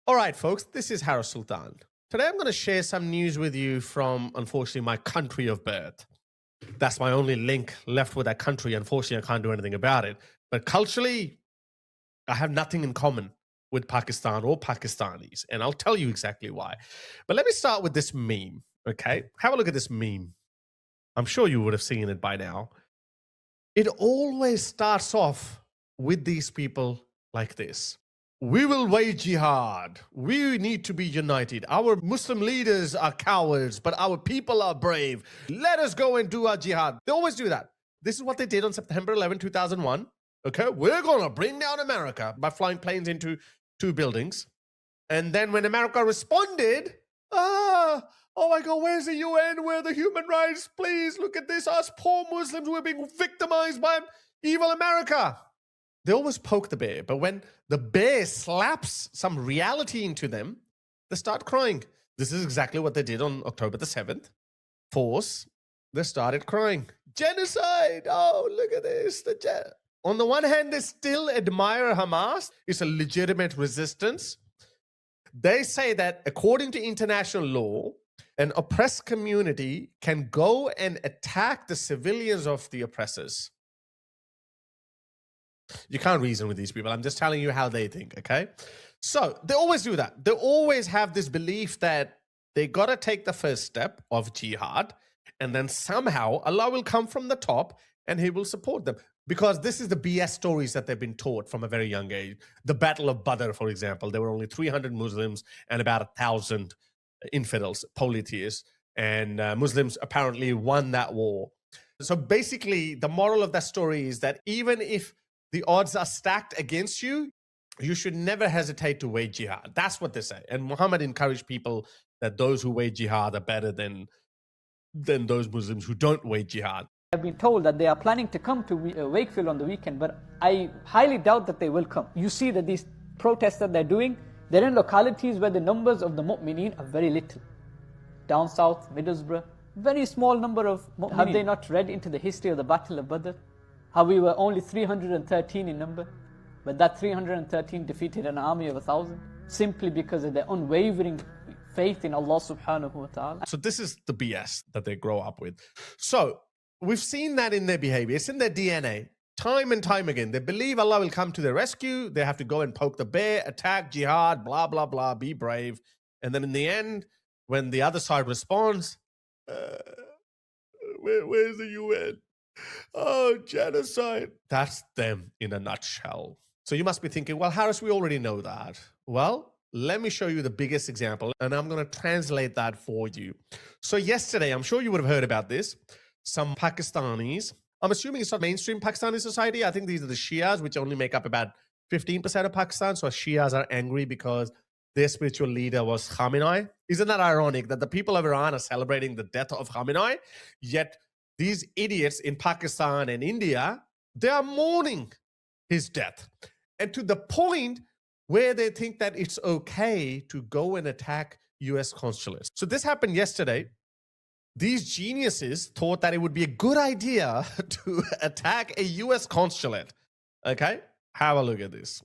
All right, folks, this is Harris Sultan. Today I'm going to share some news with you from, unfortunately, my country of birth. That's my only link left with that country. Unfortunately, I can't do anything about it. But culturally, I have nothing in common with Pakistan or Pakistanis, and I'll tell you exactly why. But let me start with this meme, okay? Have a look at this meme. I'm sure you would have seen it by now. It always starts off with these people like this. We will wage jihad. We need to be united. Our Muslim leaders are cowards, but our people are brave. Let us go and do our jihad. They always do that. This is what they did on September 11, 2001. Okay, we're going to bring down America by flying planes into 2 buildings. And then when America responded, oh my God, where's the UN? Where are the human rights? Please look at this. Us poor Muslims, we're being victimized by evil America. They always poke the bear, but when the bear slaps some reality into them, they start crying. This is exactly what they did on October the 7th. Force, they started crying. Genocide! Oh, look at this. On the one hand, they still admire Hamas. It's a legitimate resistance. They say that according to international law, an oppressed community can go and attack the civilians of the oppressors. You can't reason with these people. I'm just telling you how they think, okay? So they always do that. They always have this belief that they got to take the first step of jihad, and then somehow Allah will come from the top and he will support them. Because this is the BS stories that they've been taught from a very young age. The Battle of Badr, for example, there were only 300 Muslims and about 1,000 infidels, polytheists, and Muslims apparently won that war. So basically, the moral of that story is that even if the odds are stacked against you, you should never hesitate to wage jihad. That's what they say. And Muhammad encouraged people that those who wage jihad are better than those Muslims who don't wage jihad. I've been told that they are planning to come to Wakefield on the weekend, but I highly doubt that they will come. You see that these protests that they're doing, they're in localities where the numbers of the mu'mineen are very little. Down south, Middlesbrough, very small number of mu'mineen. Have they not read into the history of the Battle of Badr? How we were only 313 in number, but that 313 defeated an army of 1,000, simply because of their unwavering faith in Allah subhanahu wa ta'ala. So this is the BS that they grow up with. So we've seen that in their behavior. It's in their DNA. Time and time again. They believe Allah will come to their rescue. They have to go and poke the bear, attack, jihad, blah, blah, blah, be brave. And then in the end, when the other side responds, where's the UN? Oh, genocide. That's them in a nutshell. So you must be thinking, well, Harris, we already know that. Well, let me show you the biggest example, and I'm going to translate that for you. So yesterday, I'm sure you would have heard about this. Some Pakistanis, I'm assuming it's not mainstream Pakistani society. I think these are the Shias, which only make up about 15% of Pakistan. So Shias are angry because their spiritual leader was Khamenei. Isn't that ironic that the people of Iran are celebrating the death of Khamenei, yet these idiots in Pakistan and India, they are mourning his death. And to the point where they think that it's okay to go and attack US consulates. So this happened yesterday. These geniuses thought that it would be a good idea to attack a US consulate. Okay, have a look at this.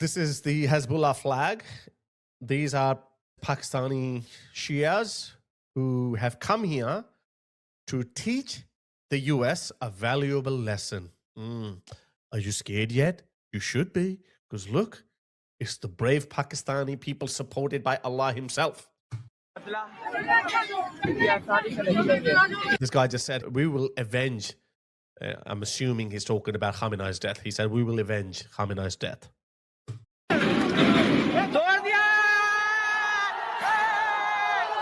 This is the Hezbollah flag. These are Pakistani Shias who have come here to teach the US a valuable lesson. Are you scared yet? You should be, because look, it's the brave Pakistani people supported by Allah himself. This guy just said, we will avenge. I'm assuming he's talking about Khamenei's death. He said, we will avenge Khamenei's death.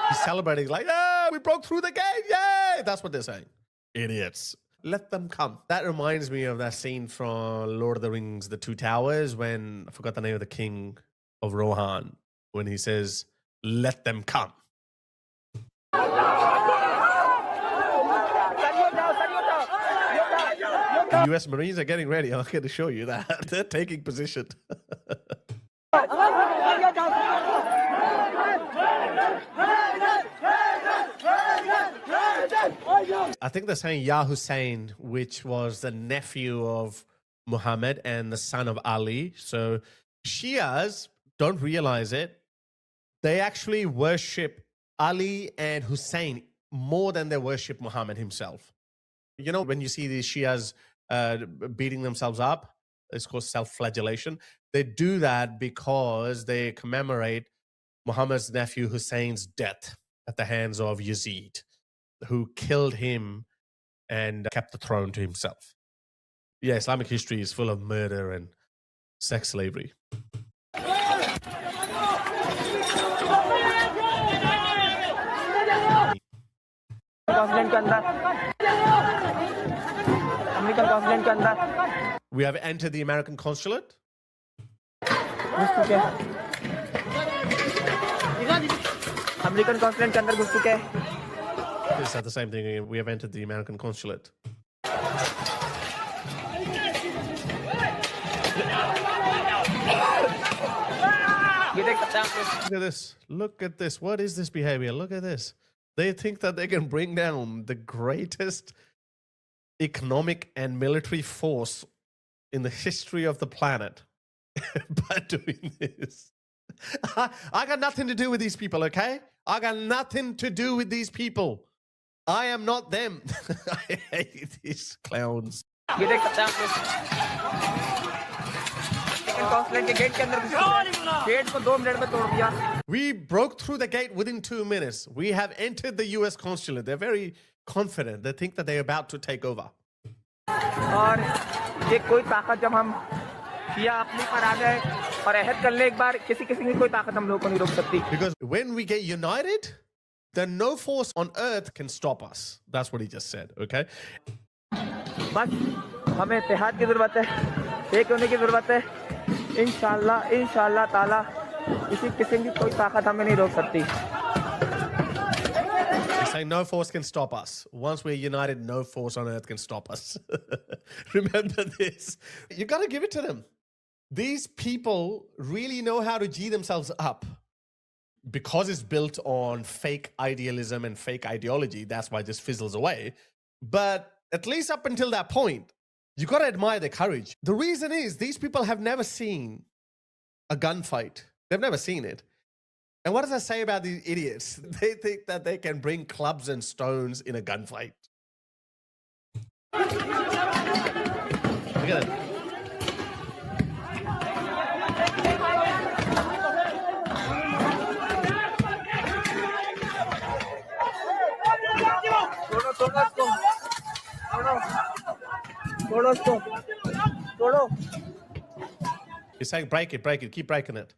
He's celebrating like, yeah, we broke through the gate. Yay! That's what they're saying. Idiots. Let them come. That reminds me of that scene from Lord of the Rings, The Two Towers, when I forgot the name of the king of Rohan, when he says, let them come. The US Marines are getting ready. I'm going to show you that. They're taking position. I think they're saying Ya Hussein, which was the nephew of Muhammad and the son of Ali. So Shias, don't realize it, they actually worship Ali and Hussein more than they worship Muhammad himself. You know, when you see these Shias beating themselves up, it's called self-flagellation. They do that because they commemorate Muhammad's nephew Hussein's death at the hands of Yazid, who killed him and kept the throne to himself. Yeah, Islamic history is full of murder and sex slavery. We have entered the American consulate. American consulate के अंदर घुस चुके हैं. It's the same thing again. We have entered the American consulate. Look at this. Look at this. What is this behavior? Look at this. They think that they can bring down the greatest economic and military force in the history of the planet by doing this. I got nothing to do with these people, okay? I got nothing to do with these people. I am not them. I hate these clowns. We broke through the gate within 2 minutes. We have entered the US consulate. They're very confident. They think that they're about to take over. Because when we get united, then no force on earth can stop us. That's what he just said, okay? इंशाल्लाह ताला किसी किस्म की कोई ताकत हमें नहीं रोक सकती. He's saying no force can stop us. Once we're united, no force on earth can stop us. Remember this. You got to give it to them. These people really know how to G themselves up. Because it's built on fake idealism and fake ideology, that's why this fizzles away. But at least up until that point, you got to admire their courage. The reason is these people have never seen a gunfight. They've never seen it. And what does that say about these idiots? They think that they can bring clubs and stones in a gunfight. Look at it. He's saying break it, keep breaking it.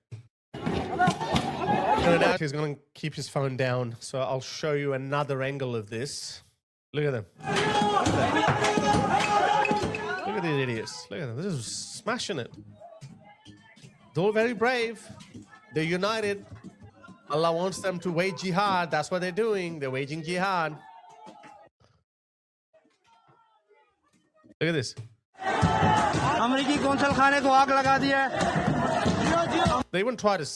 No, now he's going to keep his phone down, so I'll show you another angle of this. Look at them. Look at these idiots. Look at them. This is smashing it. They're all very brave. They're united. Allah wants them to wage jihad. That's what they're doing. They're waging jihad. Look at this. They even try to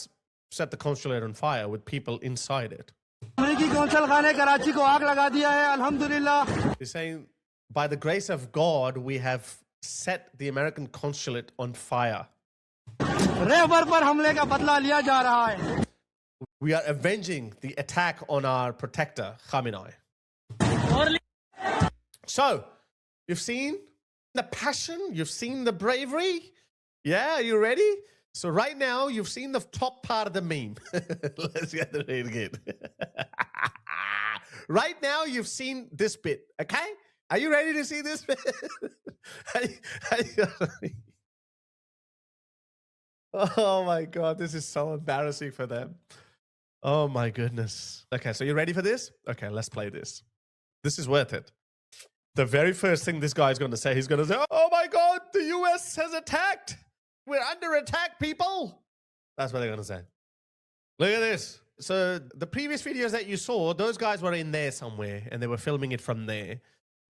set the consulate on fire with people inside it. He's saying, by the grace of God, we have set the American consulate on fire. We are avenging the attack on our protector, Khamenei. So, you've seen the passion, you've seen the bravery. Yeah, are you ready? So right now, you've seen the top part of the meme. Let's get it again. Right now, you've seen this bit, okay? Are you ready to see this bit? Oh my God, this is so embarrassing for them. Oh my goodness. Okay, so you ready for this? Okay, let's play this. This is worth it. The very first thing this guy's going to say, he's going to say, oh my God, the US has attacked. We're under attack, people. That's what they're going to say. Look at this. So the previous videos that you saw, those guys were in there somewhere and they were filming it from there.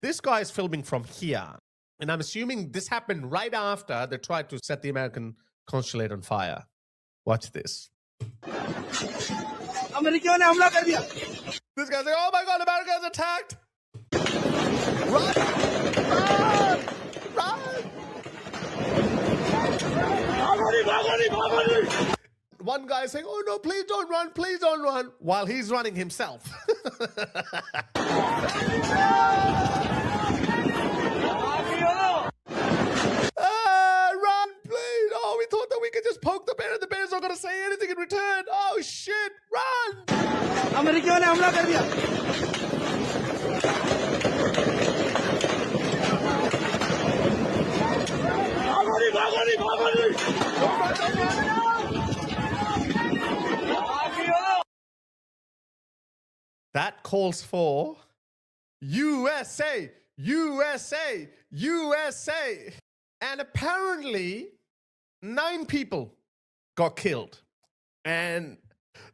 This guy is filming from here. And I'm assuming this happened right after they tried to set the American consulate on fire. Watch this. This guy's like, oh my God, America's attacked. Run! Run! Run! one guy saying, oh no, please don't run, while he's running himself. Run, please. Oh, we thought that we could just poke the bear and the bear's not going to say anything in return. Oh shit, run. अमेरिकियों ने हमला कर दिया That calls for USA, USA, USA. And apparently 9 people got killed. And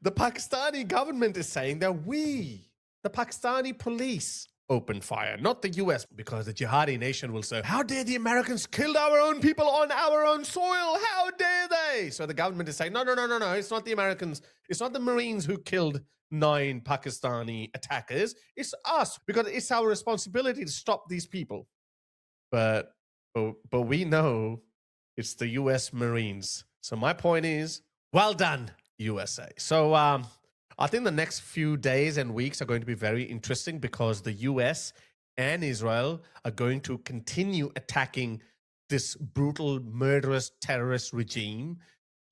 the Pakistani government is saying that we, the Pakistani police, opened fire, not the US, because the jihadi nation will say, how dare the Americans kill our own people on our own soil? How dare they? So the government is saying, no, it's not the Americans. It's not the Marines who killed 9 Pakistani attackers. It's us, because it's our responsibility to stop these people. But we know it's the US Marines. So my point is, well done, USA. So I think the next few days and weeks are going to be very interesting, because the US and Israel are going to continue attacking this brutal, murderous, terrorist regime.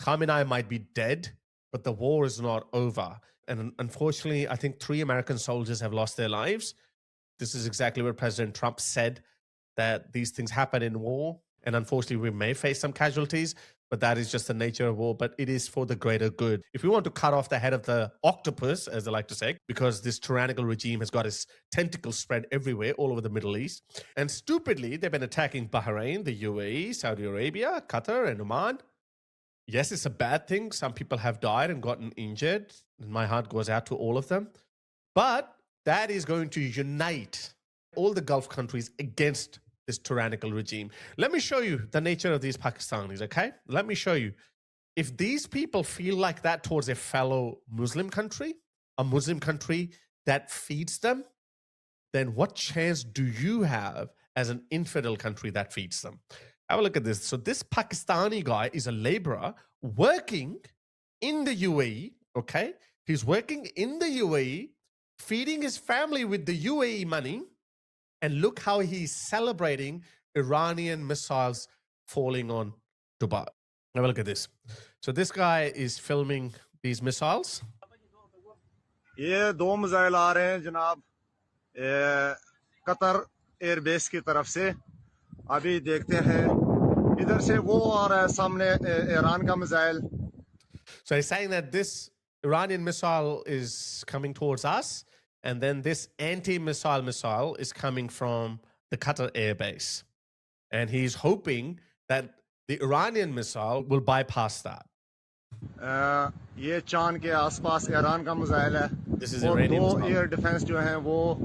Khamenei might be dead, but the war is not over. And unfortunately, I think 3 American soldiers have lost their lives. This is exactly what President Trump said, that these things happen in war. And unfortunately, we may face some casualties, but that is just the nature of war. But it is for the greater good. If we want to cut off the head of the octopus, as they like to say, because this tyrannical regime has got its tentacles spread everywhere, all over the Middle East. And stupidly, they've been attacking Bahrain, the UAE, Saudi Arabia, Qatar, and Oman. Yes, it's a bad thing. Some people have died and gotten injured. And my heart goes out to all of them. But that is going to unite all the Gulf countries against this tyrannical regime. Let me show you the nature of these Pakistanis, okay? Let me show you. If these people feel like that towards a fellow Muslim country, a Muslim country that feeds them, then what chance do you have as an infidel country that feeds them? Have a look at this. So this Pakistani guy is a laborer working in the UAE, okay? He's working in the UAE, feeding his family with the UAE money. And look how he's celebrating Iranian missiles falling on Dubai. Have a look at this. So this guy is filming these missiles. ये 2 missile आ रहे हैं जनाब Qatar airbase की तरफ से अभी देखते हैं इधर से वो आ रहा है सामने ईरान का missile. So he's saying that this Iranian missile is coming towards us, and then this anti-missile missile is coming from the Qatar air base. And he's hoping that the Iranian missile will bypass that. ये चांद के आसपास Iran का missile है. This is और Iranian 2 missile. Air defence जो हैं वो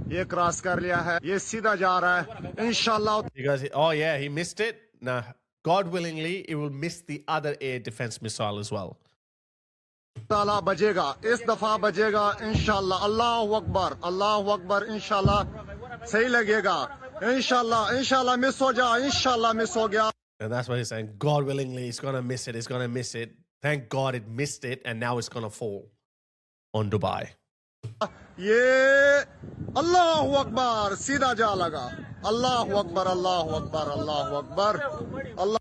ये क्रॉस कर लिया है. ये सीधा जा रहा है इंशाल्लाह. You guys, oh yeah, he missed it. Now, God willingly, it will miss the other air defense missile as well. ताला बजेगा इस दफा बजेगा इंशाल्लाह. अल्लाहू अकबर इंशाल्लाह सही लगेगा. इंशाल्लाह मिस हो जा. इंशाल्लाह मिस हो गया. And that's what he's saying. God willingly, it's going to miss it. It's going to miss it. Thank God it missed it, and now it's going to fall on Dubai. ये अल्लाहू अकबर सीधा जा लगा. अल्लाहू अकबर अल्लाहू अकबर अल्लाहू अकबर अल्लाह.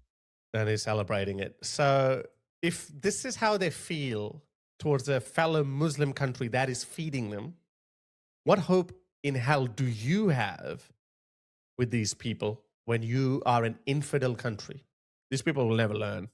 And he's celebrating it. So if this is how they feel towards a fellow Muslim country that is feeding them, what hope in hell do you have with these people when you are an infidel country? These people will never learn.